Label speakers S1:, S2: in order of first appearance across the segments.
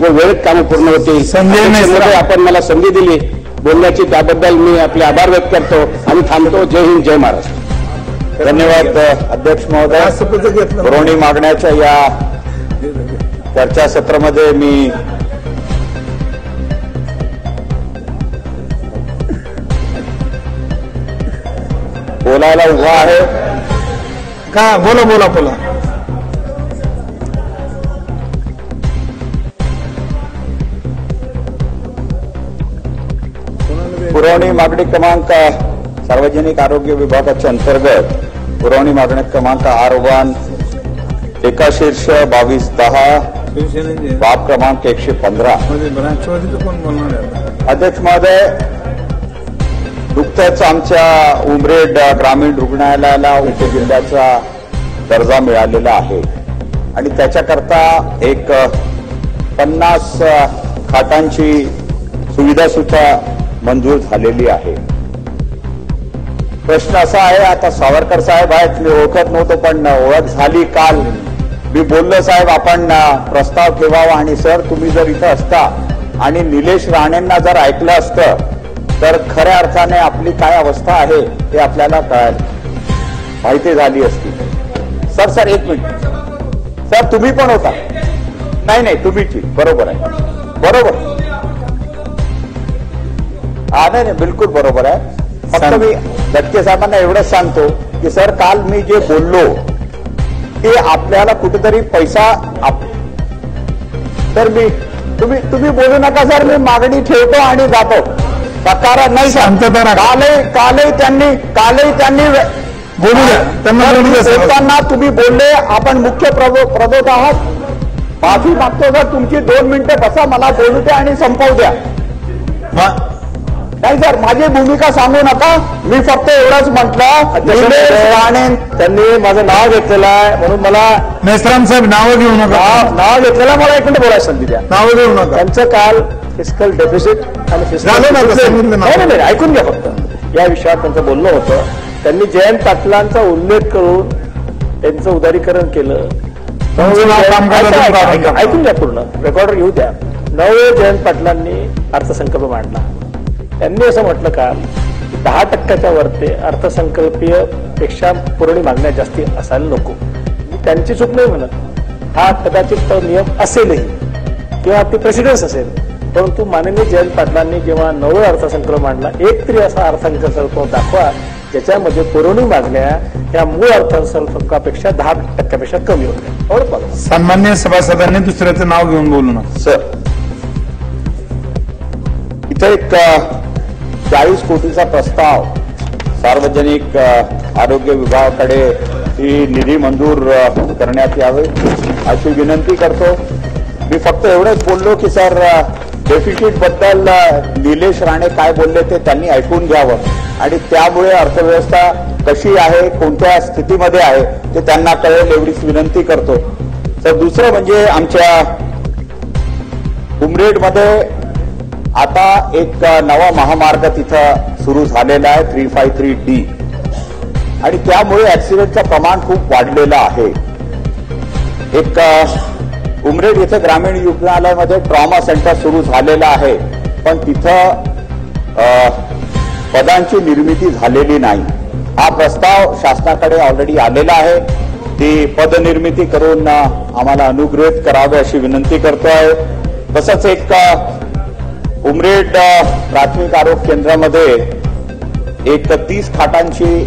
S1: व वेळेत कामं पूर्ण होतील. आपण मला संधी दिली बोलण्याची, त्याबद्दल मी आपले आभार व्यक्त करतो आणि थांबतो. जय हिंद, जय महाराष्ट्र.
S2: धन्यवाद अध्यक्ष महोदय. पुरवणी मागण्याच्या या चर्चासत्रामध्ये मी बोलायला उभा आहे
S3: का? बोला बोला बोला.
S2: पुरवणी मागणी क्रमांक सार्वजनिक आरोग्य विभागाच्या अंतर्गत पुरवणी मागणी क्रमांक R1 एका शीर्ष 2210 बाब क्रमांक 115. अध्यक्ष महोदय, नुकत्याच आमच्या उमरेड ग्रामीण रुग्णालयाला उपजिल्ह्याचा दर्जा मिळालेला आहे आणि त्याच्याकरता एक 50 खाटांची सुविधा सुद्धा मंजूर झालेली आहे. प्रश्न असा आहे, आता सावरकर साहेब आहेत, मी ओळखत नव्हतो पण ओळख झाली काल. मी बोललो साहेब आपण प्रस्ताव ठेवावा आणि सर तुम्ही जर इथं असता आणि निलेश राणेंना जर ऐकलं असतं तर खऱ्या अर्थाने आपली काय अवस्था आहे हे आपल्याला माहिती झाली असती. सर एक मिनिट सर, तुम्ही पण होता? नाही तुम्हीच, बरोबर आहे, बरोबर. नाही बिलकुल बरोबर आहे. फक्त मी दत्ते साहेबांना एवढंच सांगतो की सर काल मी जे बोललो ते आपल्याला कुठेतरी पैसा तर मी तुम्ही बोलू नका सर, मी मागणी ठेवतो आणि जातो. कारण नाही सर, कालही त्यांनी
S3: बोलू
S2: द्या. तुम्ही बोलले आपण मुख्य प्रबोध आहात. माफी मागतो सर, तुमची 2 मिनिटं बसा, मला बोलू द्या आणि संपवू द्या. नाही सर, माझी भूमिका सांगू नका. मी फक्त एवढंच म्हटलं, त्यांनी माझं नाव घेतलेलं आहे म्हणून मला.
S3: मेश्राम साहेब नावं घेऊ नका.
S2: नाव घेतलेलं, मला एक मिनिट बोलायला संधी द्या.
S3: नावं घेऊ नका.
S2: त्यांचं काल फिस्कल डेफिसिट आणि नाही ऐकून घ्या फक्त. या विषयावर त्यांचं बोलणं होतं. त्यांनी जयंत पाटलांचा उल्लेख करून त्यांचं उदारीकरण केलं. ऐकून घ्या पूर्ण, रेकॉर्डर घेऊ द्या. 9 जयंत पाटलांनी अर्थसंकल्प मांडला. त्यांनी असं म्हटलं का 10% वरते अर्थसंकल्पीय पेक्षा पुरवणी मागण्या जास्ती असायला नको. त्यांची चूक नाही म्हणत, हा कदाचित तो नियम असेलही किंवा ती प्रेसिडेन्स असेल, परंतु माननीय जयंत पाटलांनी जेव्हा 9 अर्थसंकल्प मांडला, एक तरी असा अर्थसंकल्प दाखवा ज्याच्यामध्ये पुरवणी मागण्या या मूळ अर्थसंकल्पापेक्षा 10% कमी होत्या. एवढं.
S3: सन्मान्य सभासदांनी दुसऱ्याचं नाव घेऊन बोलू नका.
S2: सर, इथं एक 40 कोटीचा प्रस्ताव सार्वजनिक आरोग्य विभागाकडे ही निधी मंजूर करण्यात यावे अशी विनंती करतो. मी फक्त एवढंच बोललो की सर डेफिसिट बद्दल निलेश राणे काय बोलले ते त्यांनी ऐकून घ्यावं आणि त्यामुळे अर्थव्यवस्था कशी आहे, कोणत्या स्थितीमध्ये आहे ते त्यांना कळेल एवढीच विनंती करतो. तर दुसरं म्हणजे आमच्या उमरेडमध्ये आता एक नवा महामार्ग तिथं सुरू झालेला आहे 353D आणि त्यामुळे ऍक्सिडेंटचं प्रमाण खूप वाढलेलं आहे. एक उमरेड येथे ग्रामीण रुग्णालयामध्ये ट्रॉमा सेंटर सुरू झालेलं आहे, पण तिथं पदांची निर्मिती झालेली नाही. हा प्रस्ताव शासनाकडे ऑलरेडी आलेला आहे. ती पदनिर्मिती करून आम्हाला अनुग्रहित करावे अशी विनंती करतोय. तसंच एक उमरेड प्राथमिक आरोग्य केंद्रामध्ये एक 30 खाटांची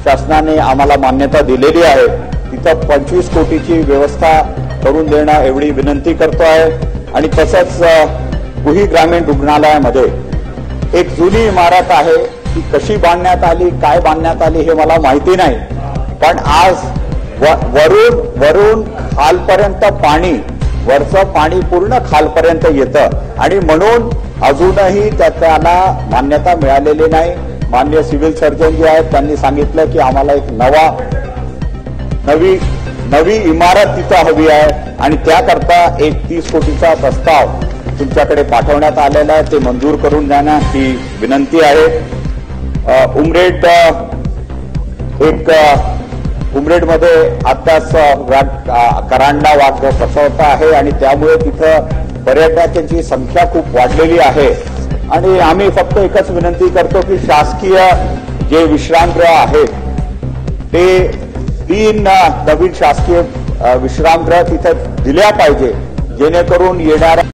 S2: शासनाने आम्हाला मान्यता दिलेली आहे. तिथं 25 कोटीची व्यवस्था करून देणं एवढी विनंती करतोय. आणि तसंच कुही ग्रामीण रुग्णालयामध्ये एक जुनी इमारत आहे, ती कशी बांधण्यात आली, काय बांधण्यात आली हे मला माहिती नाही, पण आज वरून खालपर्यंत पाणी, वरचं पाणी पूर्ण खालपर्यंत येतं आणि म्हणून अजूनही त्याला मान्यता मिळालेली नाही. माननीय सिव्हिल सर्जन जे आहेत त्यांनी सांगितलं की आम्हाला एक नवी इमारत तिथं हवी आहे आणि त्याकरता एक 30 कोटीचा प्रस्ताव तुमच्याकडे पाठवण्यात आलेला आहे, ते मंजूर करून देणं ही विनंती आहे. उमरेडमध्ये आत्ताच करांडा वाघ फसवता आहे आणि त्यामुळे तिथं पर्यटकांची संख्या खूप वाढलेली आहे आणि आम्ही फक्त एकच विनंती करतो की शासकीय जे विश्रामगृह आहेत ते 3 नवीन शासकीय विश्रामगृह तिथे दिल्या पाहिजे जेणेकरून येणाऱ्या